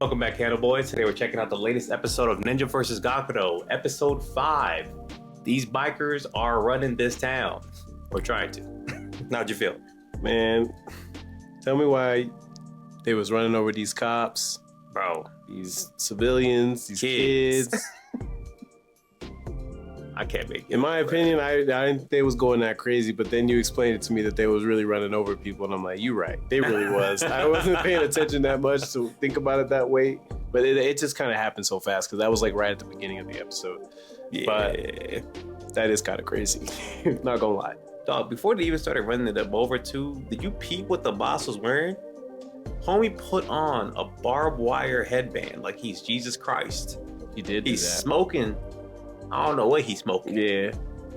Welcome back, Candle Boys. Today we're checking out the latest episode of Ninja vs. Gokudo, episode 5. These bikers are running this town. Or trying to. How'd you feel? Man, tell me why they was running over these cops. Bro. These civilians, these kids. I can't make it. In my opinion, I didn't think they was going that crazy, but then you explained it to me that they was really running over people, and I'm like, you right. They really was. I wasn't paying attention that much to think about it that way, but it just kind of happened so fast because that was like right at the beginning of the episode. Yeah. But that is kind of crazy. Not gonna lie. Dog, before they even started running them over too, did you peep what the boss was wearing? Homie put on a barbed wire headband like he's Jesus Christ. He did. He's smoking. I don't know what he's smoking. Yeah.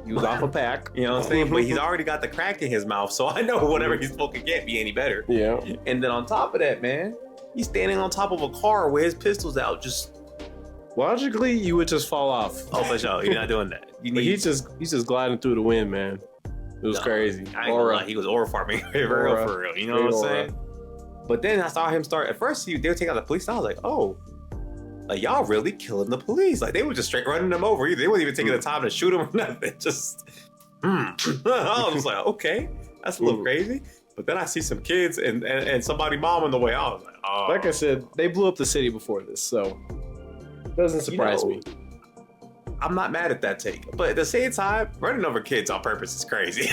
He was off a pack. You know what I'm saying? But he's already got the crack in his mouth, so I know whatever he's smoking can't be any better. Yeah. And then on top of that, man, he's standing on top of a car with his pistols out, just... Logically, you would just fall off. Oh, for sure. You're not doing that. He's just gliding through the wind, man. It was crazy. I ain't gonna lie, he was aura farming for real. You know what I'm saying? But then I saw him start, at first they were taking out the police, and I was like, oh, like, y'all really killing the police. Like, they were just straight running them over. They weren't even taking the time to shoot them or nothing. Just, I was like, okay, that's a little crazy. But then I see some kids and somebody mom on the way out. I was like, oh. Like I said, they blew up the city before this, so it doesn't surprise me. I'm not mad at that take. But at the same time, running over kids on purpose is crazy.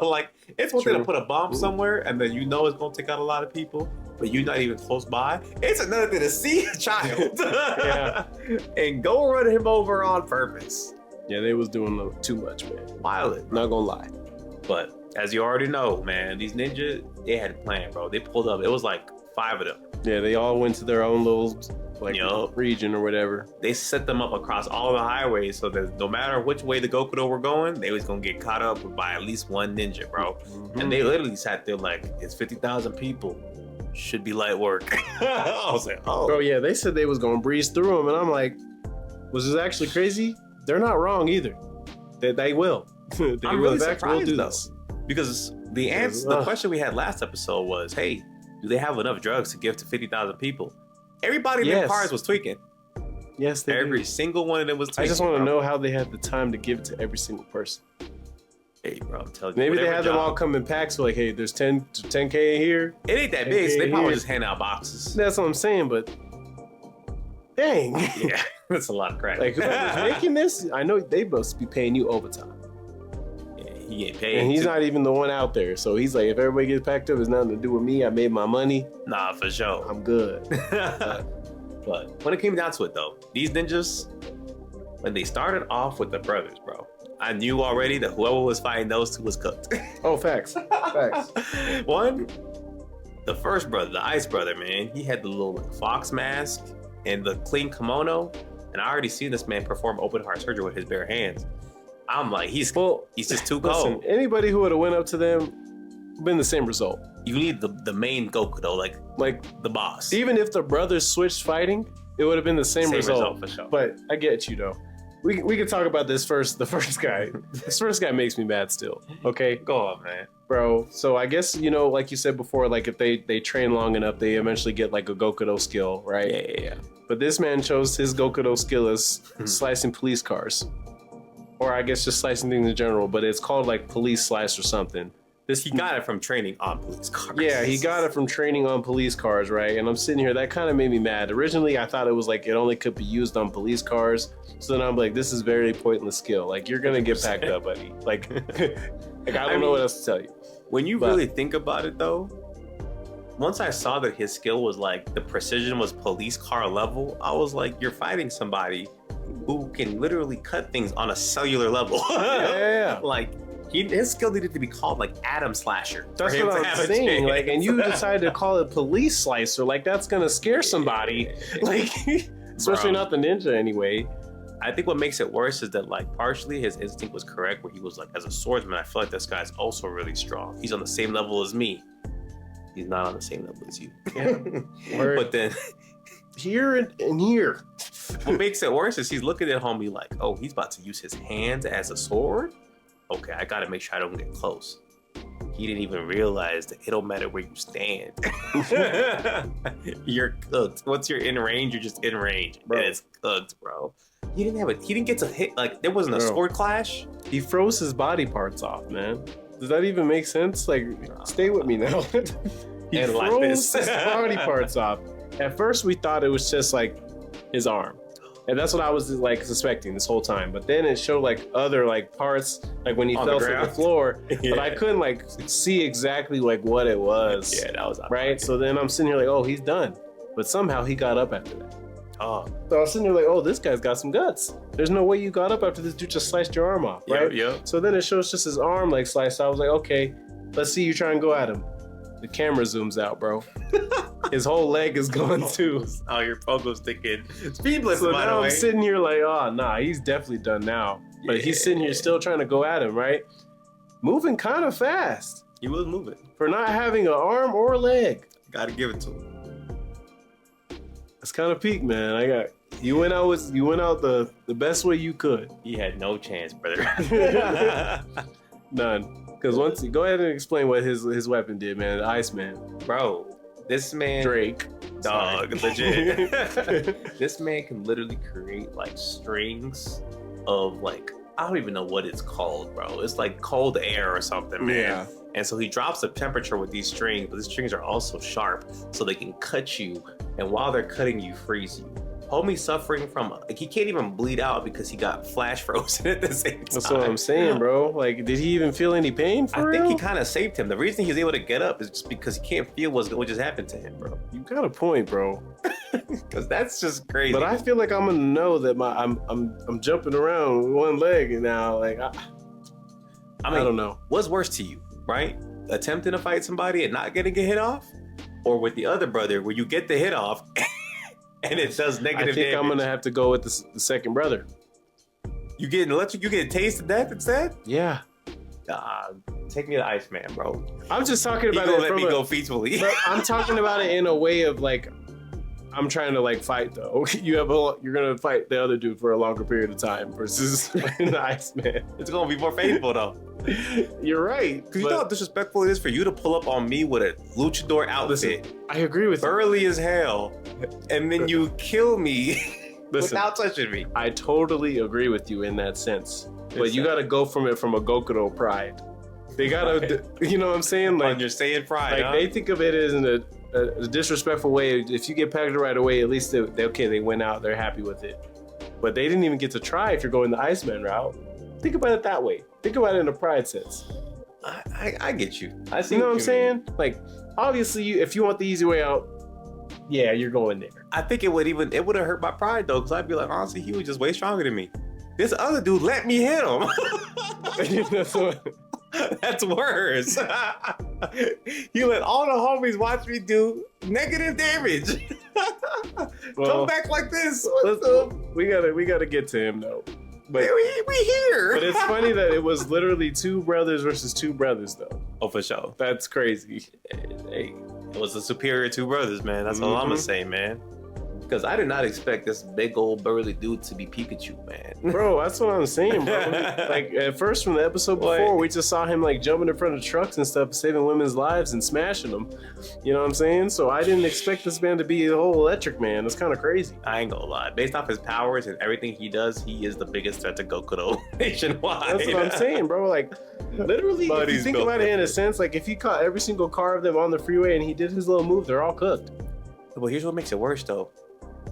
Like, it's one thing to put a bomb somewhere and then you know it's going to take out a lot of people, but you're not even close by. It's another thing to see a child and go run him over on purpose. Yeah, they was doing too much, man. Violent. Not gonna lie. But as you already know, man, these ninjas, they had a plan, bro. They pulled up. It was like 5 of them. Yeah, they all went to their own little region or whatever. They set them up across all the highways so that no matter which way the Gokudo were going, they was gonna get caught up by at least one ninja, bro. And they literally sat there like, it's 50,000 people. Should be light work. I was like, oh. Bro, yeah, they said they was gonna breeze through them, and I'm like, was this actually crazy? They're not wrong either. They will. I'm really surprised though, because the answer, the question we had last episode was, hey, do they have enough drugs to give to 50,000 people? Everybody in their cars was tweaking. Yes, every single one of them was tweaking. I just want to know how they had the time to give it to every single person. Hey, bro, I'm telling you. Maybe they had them all come in packs, so like, hey, there's 10K here. It ain't that big, so they probably just hand out boxes. That's what I'm saying, but dang. Yeah, that's a lot of credit. Like, whoever's making this, I know they must be paying you overtime. Yeah, he ain't paid. And he's not even the one out there. So he's like, if everybody gets packed up, it's nothing to do with me. I made my money. Nah, for sure. I'm good. But when it came down to it, though, these ninjas, when they started off with the brothers, bro, I knew already that whoever was fighting those two was cooked. Oh, facts. Facts. One, the first brother, the ice brother, man, he had the little fox mask and the clean kimono. And I already seen this man perform open heart surgery with his bare hands. I'm like, he's just too cold. Listen, anybody who would have went up to them, been the same result. You need the main Gokudo, like the boss. Even if the brothers switched fighting, it would have been the same result for sure. But I get you though. We can talk about this first. The first guy. This first guy makes me mad still. Okay? Go on, man. Bro, so I guess, you know, like you said before, like if they train long enough, they eventually get like a Gokudo skill, right? Yeah. But this man chose his Gokudo skill as slicing police cars. Or I guess just slicing things in general, but it's called like police slice or something. He got it from training on police cars. Yeah, he got it from training on police cars, right? And I'm sitting here, that kind of made me mad. Originally, I thought it was like it only could be used on police cars. So then I'm like, this is very pointless skill. Like, you're gonna get packed up, buddy. Like, I don't know what else to tell you. When you really think about it though, once I saw that his skill was like, the precision was police car level, I was like, you're fighting somebody who can literally cut things on a cellular level. Yeah. Like, his skill needed to be called like Atom Slasher. That's what I'm saying. Like, and you decided to call it Police Slicer. Like, that's gonna scare somebody. Like, especially not the ninja anyway. I think what makes it worse is that, like, partially his instinct was correct, where he was like, as a swordsman, I feel like this guy's also really strong. He's on the same level as me. He's not on the same level as you. Yeah. But then here and here. What makes it worse is he's looking at homie like, oh, he's about to use his hands as a sword. Okay, I gotta make sure I don't get close. he didn't even realize that it don't matter where you stand. You're cooked. Once you're in range, you're just in range. Bro. And it's cooked, bro. He didn't get to hit, like, there wasn't a sword clash. He froze his body parts off, man. Does that even make sense? Like, stay with me now. He and froze his body parts off. At first, we thought it was just like his arm. And that's what I was like suspecting this whole time. But then it showed like other like parts, like when he fell to the floor. Yeah. But I couldn't like see exactly like what it was. Yeah, that was right. So then I'm sitting here like, oh, he's done. But somehow he got up after that. Oh. So I was sitting there like, oh, this guy's got some guts. There's no way you got up after this dude just sliced your arm off, right? Yeah. So then it shows just his arm like sliced. I was like, okay, let's see you try and go at him. The camera zooms out, bro. His whole leg is gone too. Oh, your pogo's thinking speedless. So now I'm sitting here like, oh, nah, he's definitely done now. But he's sitting here still trying to go at him, right? Moving kind of fast. He was moving. For not having an arm or a leg. Gotta give it to him. That's kind of peak, man. You went out the best way you could. He had no chance, brother. None. Because go ahead and explain what his weapon did, man. The Iceman. Bro, this man... Drake. Dog, legit. This man can literally create like strings of like, I don't even know what it's called, bro. It's like cold air or something, man. Yeah. And so he drops the temperature with these strings, but these strings are also sharp, so they can cut you. And while they're cutting you, freeze you. Homie suffering from, like, he can't even bleed out because he got flash frozen at the same time. That's what I'm saying, bro. Like, did he even feel any pain for real? I think he kind of saved him. The reason he's able to get up is just because he can't feel what just happened to him, bro. You got a point, bro. Because that's just crazy. But I feel like I'm gonna know that I'm jumping around with one leg now. Like, I don't know. What's worse to you, right? Attempting to fight somebody and not getting a hit off, or with the other brother where you get the hit off. And it does negative damage. I think I'm gonna have to go with the second brother. You get tased to death instead? Yeah. Take me to Iceman, bro. I'm just talking about it. Let me go peacefully. I'm talking about it in a way of like, I'm trying to like fight though. You're gonna fight the other dude for a longer period of time versus the Iceman. It's gonna be more faithful though. You're right. Because you know how disrespectful it is for you to pull up on me with a luchador outfit. Listen, I agree with you. Early as hell. And then you kill me without touching me. I totally agree with you in that sense. But you gotta go from a Gokudo pride. They gotta, you know what I'm saying? Like, you're saying pride, like they think of it as in a disrespectful way. If you get packed right away, at least they went out, they're happy with it. But they didn't even get to try if you're going the Iceman route. Think about it that way. Think about it in a pride sense. I get you. I see. You know what I'm saying? Like, obviously, if you want the easy way out, yeah, you're going there. I think it would have hurt my pride though, because I'd be like, honestly, he was just way stronger than me. This other dude let me hit him. That's worse. He let all the homies watch me do negative damage. Come back like this. We gotta get to him though. But we here. But it's funny that it was literally two brothers versus two brothers though. Oh, for sure. That's crazy. Hey, it was the superior two brothers, man. That's all I'm gonna say, man. Because I did not expect this big old burly dude to be Pikachu, man. Bro, that's what I'm saying, bro. Like, at first from the episode before, we just saw him like jumping in front of trucks and stuff, saving women's lives and smashing them. You know what I'm saying? So I didn't expect this man to be a whole electric man. It's kind of crazy. I ain't gonna lie. Based off his powers and everything he does, he is the biggest threat to Gokudo nationwide. That's what I'm saying, bro. Like, literally, if you think about it in a sense, like if you caught every single car of them on the freeway and he did his little move, they're all cooked. Well, here's what makes it worse though.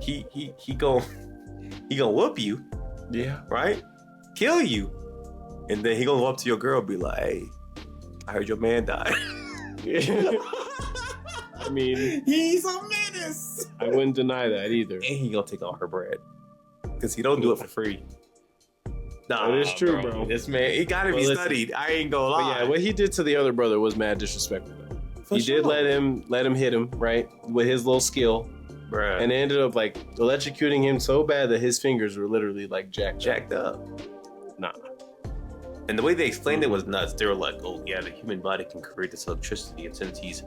He gonna whoop you, yeah, right? Kill you, and then he gonna go up to your girl and be like, "Hey, I heard your man died." I mean, he's a menace. I wouldn't deny that either. And he gonna take all her bread because he don't do it for free. Nah, it's true, bro. This man, he gotta be studied. I ain't gonna lie. But yeah, what he did to the other brother was mad disrespectful. He did let him hit him, right, with his little skill. Bruh. And it ended up like electrocuting him so bad that his fingers were literally like jacked up. Nah. And the way they explained it was nuts. They were like, oh yeah, the human body can create this electricity, and since he's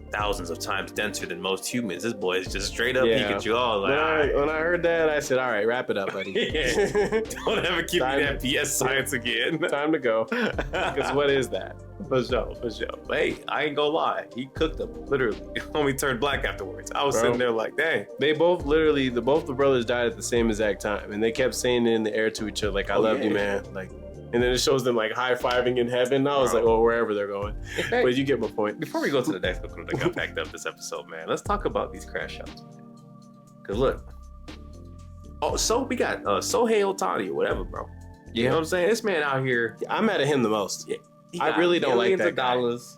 thousands of times denser than most humans, this boy is just straight up Pikachu. Oh, like, when I heard that, I said, all right, wrap it up, buddy. Don't ever keep me that PS science again. Time to go. Because what is that? For sure. But hey, I ain't gonna lie. He cooked them, literally. Homie turned black afterwards. I was sitting there like, dang. They both literally, both the brothers died at the same exact time. And they kept saying it in the air to each other, like, I love you, man. Like, and then it shows them like high-fiving in heaven. And I was like, oh, wherever they're going. But you get my point. Before we go to the next book that got packed up this episode, man, let's talk about these crash outs. Because look. Oh, so we got Sohei Otani or whatever, bro. You know what I'm saying? This man out here. I'm mad at him the most. Yeah, I really don't like that guy. Dollars,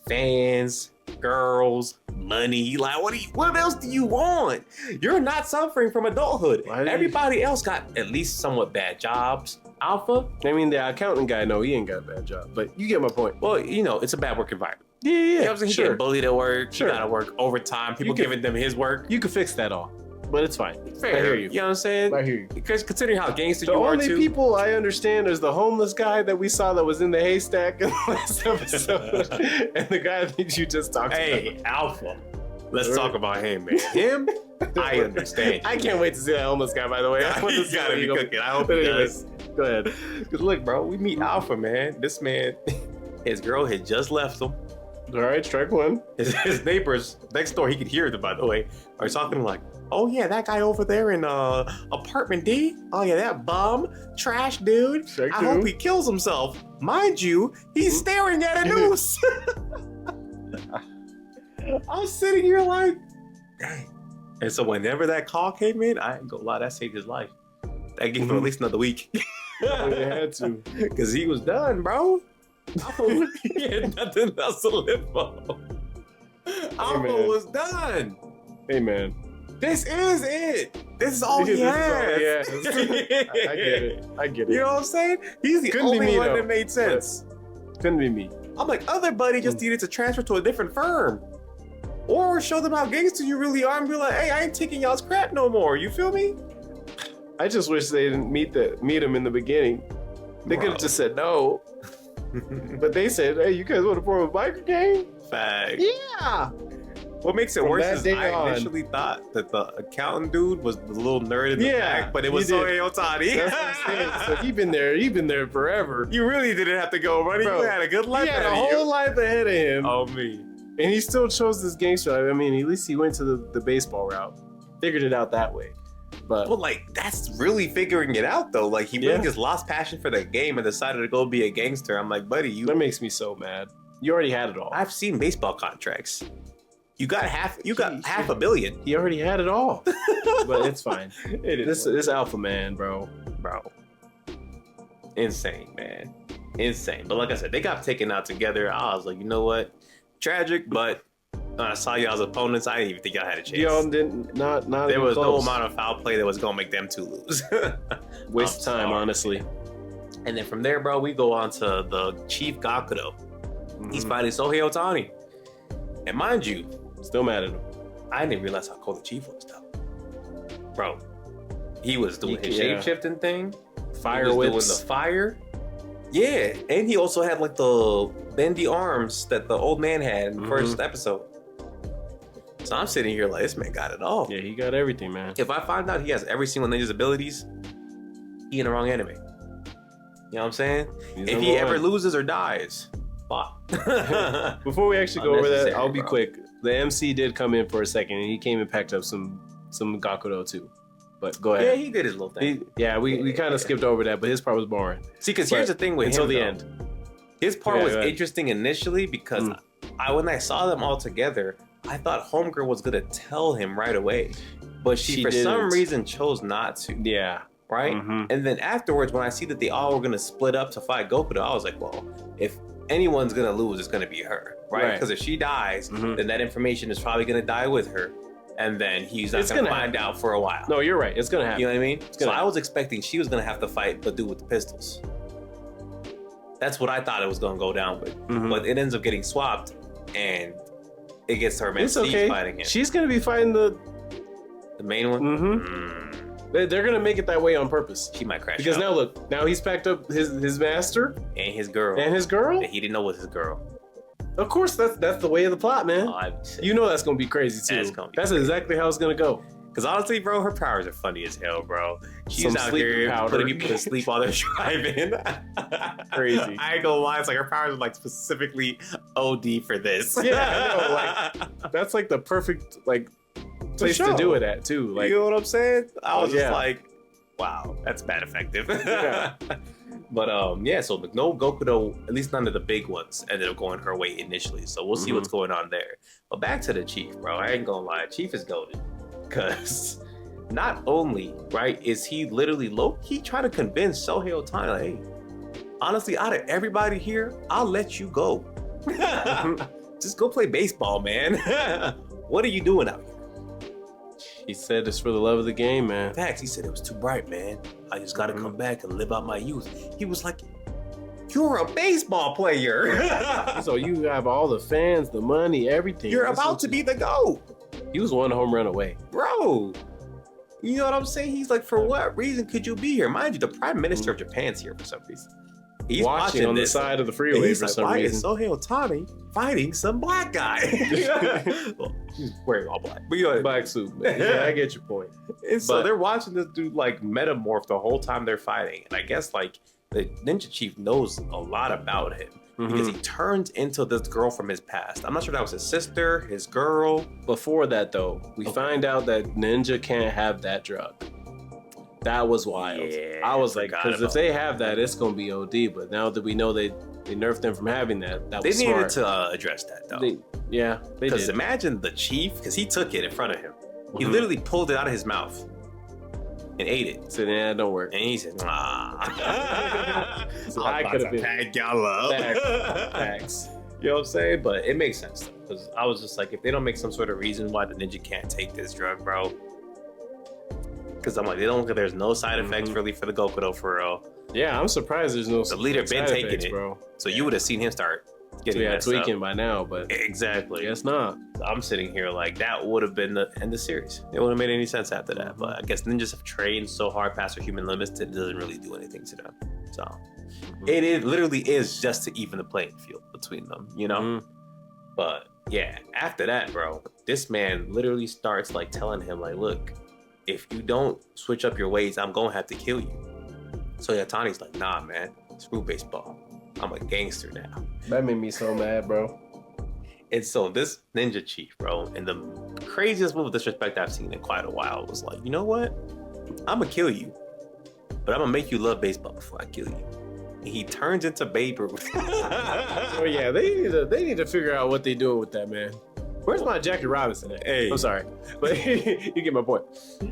fans, girls, money. Like, what else do you want? You're not suffering from adulthood. Everybody else got at least somewhat bad jobs. Alpha. I mean, the accountant guy, no, he ain't got a bad job. But you get my point. Well, you know, it's a bad work environment. Yeah. You know what I'm saying? He getting bullied at work. Sure. He got to work overtime. People giving them his work. You could fix that all. But it's fine. Fair. I hear you. You know what I'm saying? I hear you. Because considering how gangster you are, too. The only people I understand is the homeless guy that we saw that was in the haystack in the last episode, and the guy that you just talked about. Hey, Alpha. Let's talk about him, man. Him, I understand. I can't wait to see that homeless guy, by the way. He's got to be cooking. I hope he does. Go ahead. Because look, bro, we meet Alpha, man. This man, his girl had just left him. All right, strike one. His neighbors next door, he could hear them, by the way, are talking to him like, oh yeah, that guy over there in apartment D. Oh yeah, that bum, trash dude. Strike I two. hope he kills himself. Mind you, he's staring at a noose. I'm sitting here like, dang. And so whenever that call came in, I ain't gonna lie, that saved his life. That gave him at least another week. They had to. Because he was done, bro. He had nothing else to live for. Alpha was done. Hey, man. This is it. This is all he has. I get it. You know what I'm saying? He's the only one that made sense. Couldn't be me. I'm like, other buddy just needed to transfer to a different firm. Or show them how gangster you really are and be like, hey, I ain't taking y'all's crap no more. You feel me? I just wish they didn't meet him in the beginning. They could have just said no. But they said, hey, you guys want to form a biker gang? Fact. Yeah. What makes it worse is I initially thought that the accountant dude was the little nerd in the back, but it was Sohei Otani. That's what I'm saying. So he been there forever. You really didn't have to go, buddy. You had a good life. He had a whole life ahead of him. Oh, me. And he still chose this gangster life. I mean, at least he went to the baseball route. Figured it out that way. But well, like, that's really figuring it out, though. Like, he really just lost passion for the game and decided to go be a gangster. I'm like, buddy, that makes me so mad. You already had it all. I've seen baseball contracts. You got half $1 billion. He already had it all. But it's fine. This Alpha man, bro. Insane, man. Insane. But like I said, they got taken out together. I was like, you know what? Tragic, but I saw y'all's opponents. I didn't even think y'all had a chance. Y'all didn't not there was close. No amount of foul play that was gonna make them two lose. Waste time, honestly. And then from there, bro, we go on to the Chief Gokudo. He's fighting Sohei Otani. And mind you, still mad at him. I didn't realize how cold the Chief was, though. Bro, he was doing his shape-shifting thing. Fire whips. Doing the fire. Yeah, and he also had like the bendy arms that the old man had in the first episode. So I'm sitting here like, this man got it all. Yeah, he got everything, man. If I find out he has every single ninja's abilities, he in the wrong anime. You know what I'm saying? If he ever loses or dies, fuck. Before we actually go over that, I'll be quick. The MC did come in for a second, and he came and packed up some Gokudo too. But go ahead. Yeah, he did his little thing. We kind of skipped over that, but his part was boring. See, because here's the thing with until him, the end. His part was interesting initially because when I saw them all together, I thought Homegirl was gonna tell him right away, but she for some reason chose not to. Yeah. Right. And then afterwards, when I see that they all were gonna split up to fight Gokudo, I was like, well, if anyone's gonna lose, it's gonna be her, right? Because if she dies, then that information is probably gonna die with her. And then he's not going to find out for a while. No, you're right. It's going to happen. You know what I mean? So I was expecting she was going to have to fight the dude with the pistols. That's what I thought it was going to go down with. But it ends up getting swapped, and it gets to her man Steve fighting him. She's going to be fighting the main one? They're going to make it that way on purpose. She might crash because out. Now look, now he's packed up his master. And his girl. That he didn't know was his girl. Of course, that's the way of the plot, man. You know that's gonna be crazy too. That's exactly how it's gonna go. Because honestly, bro, her powers are funny as hell, bro. She's Some out sleeping here powder. putting people to sleep while they're driving. Crazy. I ain't gonna lie, it's like her powers are like specifically OD for this. Yeah, I know. Like that's like the perfect like place to do it at too. Like, you know what I'm saying? I was just yeah. like, wow, that's bad effective. Yeah. But yeah, so no Gokudo, at least none of the big ones, ended up going her way initially. So we'll see what's going on there. But back to the Chief, bro. I ain't gonna lie, Chief is goated. Because not only, right, is he literally low-key trying to convince Shohei Otani, like, hey, honestly, out of everybody here, I'll let you go. Just go play baseball, man. What are you doing out here? he said it's for the love of the game, man. Facts. He said it was too bright, man. I just gotta come back and live out my youth. He was like, you're a baseball player. So you have all the fans, the money, everything. You're about to be the GOAT. He was one home run away. Bro. You know what I'm saying? He's like, for what reason could you be here? Mind you, the Prime Minister of Japan's here for some reason. He's watching on this the side of the freeway for like, some why reason. is Shohei Otani fighting some black guy? Well, he's wearing all black. But you know, Black suit, man. Yeah, I get your point. and so But- they're watching this dude like metamorph the whole time they're fighting. And I guess like the Ninja Chief knows a lot about him because he turns into this girl from his past. I'm not sure if that was his sister, his girl. Before that, though, we find out that Ninja can't have that drug. That was wild. Yeah, I was like, forgot because if about they have that, it's gonna be OD. But now that we know they nerfed them from having that, that They was needed smart. to address that though. They Because did. imagine the Chief, because he took it in front of him. He literally pulled it out of his mouth and ate it. So yeah, don't work. And he said, ah. So I could have been pack y'all up. facts. You know what I'm saying? But it makes sense though. Because I was just like, if they don't make some sort of reason why the ninja can't take this drug, bro. Because I'm like, there's no side effects really for the Gokudo for real. Yeah, I'm surprised there's no. The leader been side taking effects, it, bro. So you would have seen him start getting tweaking up. by now, but Exactly. guess not. So I'm sitting here like that would have been the end of the series. It wouldn't have made any sense after that. But I guess ninjas have trained so hard past their human limits that it doesn't really do anything to them. So it literally is just to even the playing field between them, you know? But yeah, after that, bro, this man literally starts like telling him like, look, if you don't switch up your ways, I'm gonna have to kill you. So Otani's like, nah, man, screw baseball. I'm a gangster now. That made me so mad, bro. And so this Ninja Chief, bro, and the craziest move of disrespect I've seen in quite a while was like, you know what? I'm gonna kill you, but I'm gonna make you love baseball before I kill you. And he turns into Babe Ruth. Oh yeah, they need to figure out what they doing with that, man. Where's my Jackie Robinson at? Hey. I'm sorry, but you get my point.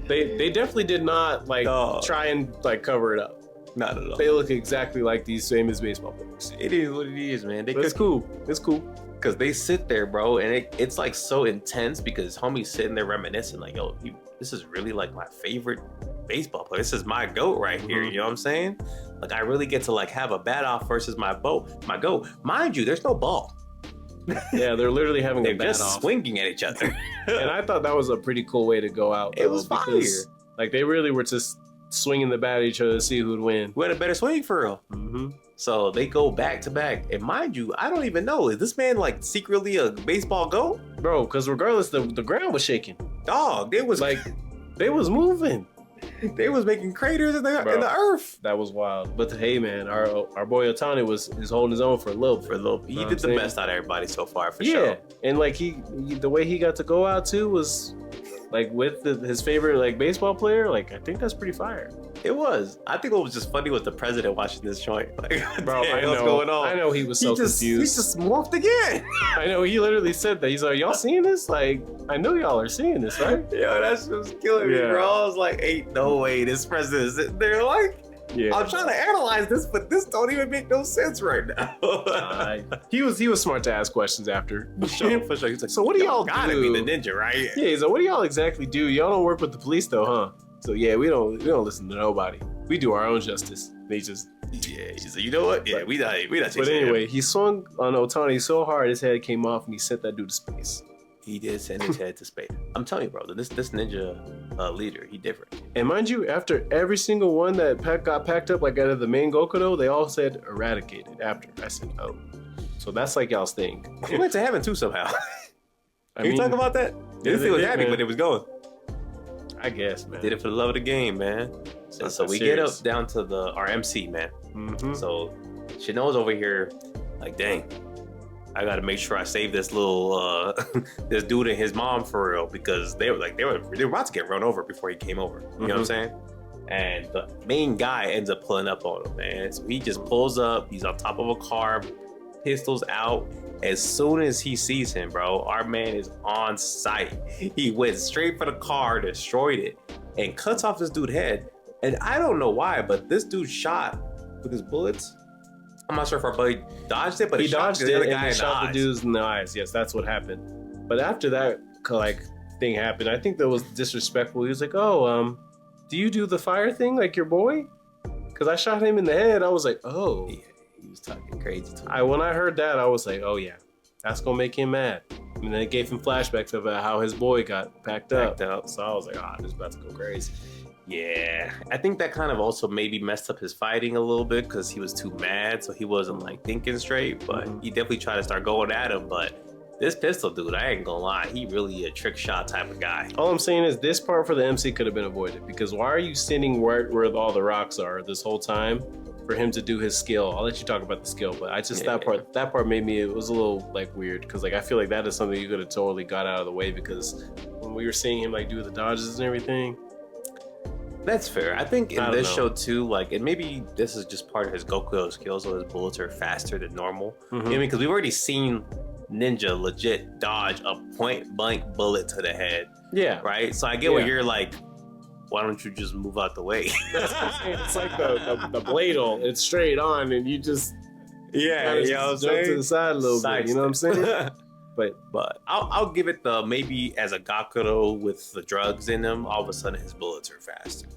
They definitely did not like try and like cover it up. Not at all. They look exactly like these famous baseball players. It is what it is, man. It's cool. It's cool. Because they sit there, bro, and it's like so intense because homie's sitting there reminiscing, like, yo, this is really like my favorite baseball player. This is my GOAT right here. You know what I'm saying? Like, I really get to like have a bat off versus my GOAT. Mind you, there's no ball. Yeah, they're literally having They're a bat just off. swinging at each other. And I thought that was a pretty cool way to go out. It was fire. Because, like, they really were just swinging the bat at each other to see who'd win. Who had a better swing for real? So they go back to back. And mind you, I don't even know. Is this man like secretly a baseball GOAT? Bro, because regardless, the ground was shaking. Dog, it was Like, they was moving. they was making craters in the earth. That was wild. But hey, man, our boy Otani is holding his own for a little bit. He did the best out of everybody so far, for sure. Yeah, and like the way he got to go out too was like with his favorite like baseball player. Like I think that's pretty fire. It was. I think what was just funny was the president watching this joint. Like, Bro, damn, I know what's going on? I know he was so confused. He just morphed again. I know he literally said that. He's like, "Y'all seeing this? Like, I know y'all are seeing this, right?" Yo, that shit was killing me, Yeah. bro. I was like, ain't no way this president is sitting there like, Yeah. I'm trying to analyze this, but this don't even make no sense right now. He was smart to ask questions after. For sure. He's like, So what do y'all gotta do? be the ninja, right? Yeah, he's like, what do y'all exactly do? Y'all don't work with the police though, huh? So yeah, we don't listen to nobody. We do our own justice. And he just He's like, you know what? Yeah, we not But chasing anyway, him. he swung on Otani so hard his head came off and he sent that dude to space. He did send his head to space. I'm telling you, bro, this ninja leader, he different. And mind you, after every single one that got packed up, like out of the main Gokudo, they all said eradicated after. I said, oh. So that's like y'all's thing. He went to heaven too somehow. I Can you mean, talk about that? It didn't feel happy, but it was going. I guess, man. Did it for the love of the game, man. So we get up down to our MC, man. So Chanel's over here, like, dang, I gotta make sure I save this little this dude and his mom for real, because they were about to get run over before he came over. You know what I'm saying? And the main guy ends up pulling up on him, man. So he just pulls up. He's on top of a car, pistols out. As soon as he sees him, bro, our man is on sight. He went straight for the car, destroyed it, and cuts off this dude's head. And I don't know why, but this dude shot with his bullets. I'm not sure if our buddy dodged it, but he dodged it and he shot the dudes in the eyes. Yes, that's what happened. But after that, like, thing happened, I think that was disrespectful. He was like, "Oh, do you do the fire thing like your boy?" Because I shot him in the head. I was like, "Oh." Yeah, he was talking crazy to me. When I heard that, I was like, "Oh yeah, that's gonna make him mad." And then it gave him flashbacks about how his boy got packed up. So I was like, this is about to go crazy. Yeah, I think that kind of also maybe messed up his fighting a little bit because he was too mad, so he wasn't like thinking straight. But he definitely tried to start going at him. But this pistol dude, I ain't gonna lie, he really a trick shot type of guy. All I'm saying is this part for the MC could have been avoided, because why are you sitting where all the rocks are this whole time for him to do his skill? I'll let you talk about the skill, but I just that part made me, it was a little like weird, because like I feel like that is something you could have totally got out of the way, because when we were seeing him like do the dodges and everything. That's fair. I think in this show too, like, and maybe this is just part of his Gokudo skills, so his bullets are faster than normal. You know what I mean? Because we've already seen Ninja legit dodge a point blank bullet to the head. Yeah. Right? So I get what you're like, why don't you just move out the way? It's like the bladle, it's straight on, and you just you know what I'm jump to the side a little bit. You know what I'm saying? But I'll give it the maybe as a Gokudo with the drugs in him, all of a sudden his bullets are faster.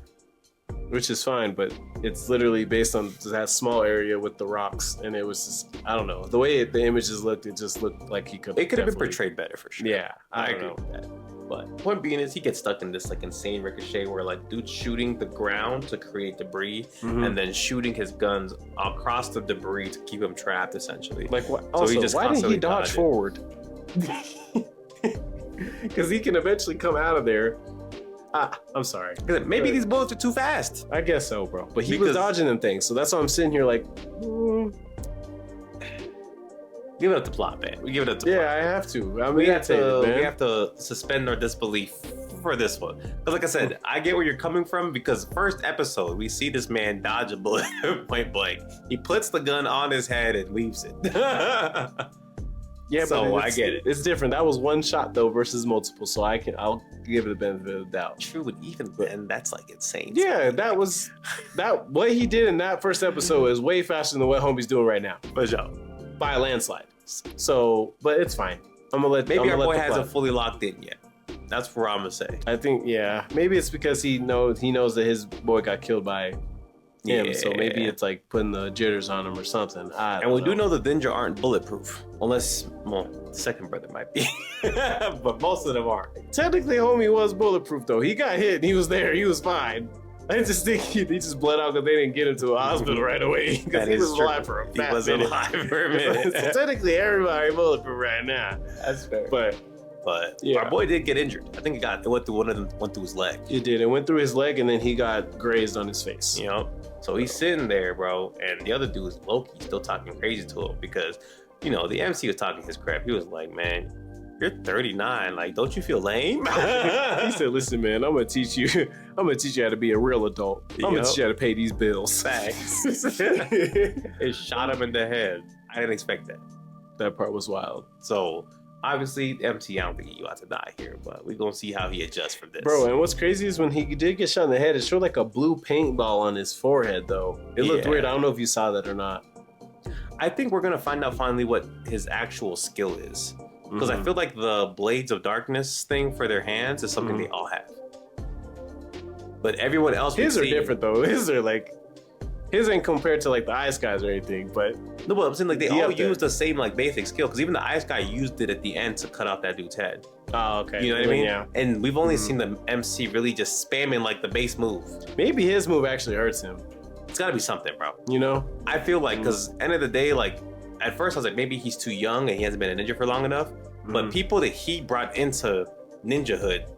Which is fine, but it's literally based on that small area with the rocks, and it was just, I don't know, the way the images looked, it just looked like he could. It could have been portrayed better for sure. Yeah, I agree with that. But point being is he gets stuck in this like insane ricochet where like dude's shooting the ground to create debris and then shooting his guns across the debris to keep him trapped essentially. Like what? So also, why didn't he dodge forward? Because he can eventually come out of there. I'm sorry. Maybe these bullets are too fast. I guess so, bro. But he was dodging them things, so that's why I'm sitting here like. Give it up to plot, man. We give it up to plot. Yeah, I have to. We have to suspend our disbelief for this one. But like I said, I get where you're coming from, because first episode, we see this man dodge a bullet point blank. He puts the gun on his head and leaves it. Yeah, so I get it. It's different. That was one shot though versus multiple, so I'll give it the benefit of the doubt. True, but even then, that's like insane. Yeah, what he did in that first episode is way faster than what homie's doing right now. For sure. By a landslide. So, but it's fine. I'm gonna let maybe our boy hasn't fully locked in yet. That's what I'm gonna say. I think maybe it's because he knows that his boy got killed by him, so maybe it's like putting the jitters on him or something. And we do know the ninja aren't bulletproof, unless the second brother might be, but most of them aren't. Technically, homie was bulletproof though. He got hit and he was there. He was fine. I just think he just bled out because they didn't get him to a hospital right away, because he was alive for a fat minute. Alive for a minute. So technically, everybody bulletproof right now. That's fair. But our boy did get injured. I think it went through his leg. It did. It went through his leg, and then he got grazed on his face. You know, so he's sitting there, bro, and the other dude is Loki, still talking crazy to him, because the MC was talking his crap. He was like, man, you're 39. Like, don't you feel lame? He said, listen, man, I'm gonna teach you how to be a real adult. I'm gonna teach you how to pay these bills. Facts. It shot him in the head. I didn't expect that. That part was wild. So obviously, MC, I don't think he ought to die here, but we're gonna see how he adjusts from this. Bro, and what's crazy is when he did get shot in the head, it showed like a blue paintball on his forehead, though. It looked weird. I don't know if you saw that or not. I think we're gonna find out finally what his actual skill is. Because I feel like the Blades of Darkness thing for their hands is something they all have. But everyone else, his are different though. His ain't compared to like the Ice Guys or anything. But no, but I'm saying like they all use the same like basic skill. Because even the Ice Guy used it at the end to cut off that dude's head. Oh, okay. You know what I mean? Yeah. And we've only seen the MC really just spamming like the base move. Maybe his move actually hurts him. It's got to be something, bro. You know? I feel like because end of the day, like. At first, I was like, maybe he's too young and he hasn't been a ninja for long enough. But people that he brought into ninjahood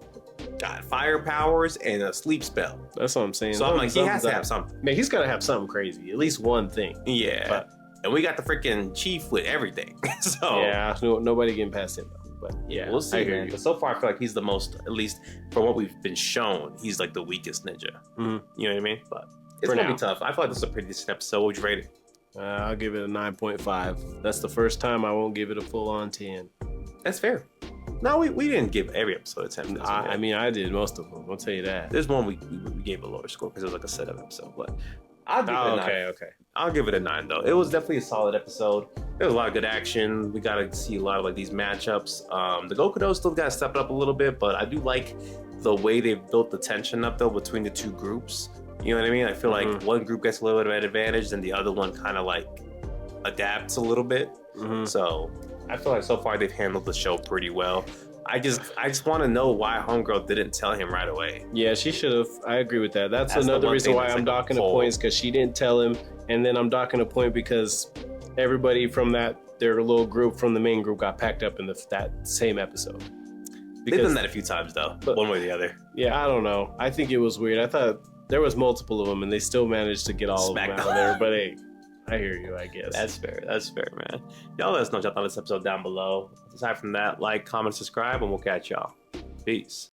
got fire powers and a sleep spell. That's what I'm saying. So I'm like, he has to have something. Man, he's gotta have something crazy. At least one thing. Yeah. But, and we got the freaking chief with everything. So yeah, nobody getting past him though. But yeah, we'll see, man. But so far, I feel like he's the most, at least from what we've been shown, he's like the weakest ninja. Mm-hmm. You know what I mean? But it's gonna be tough. I feel like this is a pretty decent episode. What would you rate it? I'll give it a 9.5. That's the first time I won't give it a full-on 10. That's fair. No, we didn't give every episode a 10. I mean, I did most of them. I'll tell you that. There's one we gave a lower score because it was like a setup episode, but I'll give it a 9. Okay. I'll give it a 9 though. It was definitely a solid episode. There was a lot of good action. We got to see a lot of like these matchups. The Gokudo still got to step it up a little bit, but I do like the way they've built the tension up though between the two groups. You know what I mean? I feel like one group gets a little bit of an advantage, and the other one kind of like adapts a little bit. So I feel like so far they've handled the show pretty well. I just want to know why Homegirl didn't tell him right away. Yeah, she should have. I agree with that. That's another reason why I'm docking a point, is because she didn't tell him, and then I'm docking a point because everybody from their little group from the main group got packed up in that same episode. They've done that a few times though, one way or the other. Yeah, I don't know. I think it was weird. I thought there was multiple of them, and they still managed to get all of them out of there. But hey, I hear you, I guess. That's fair, man. Y'all let us know what y'all thought of this episode down below. Aside from that, like, comment, subscribe, and we'll catch y'all. Peace.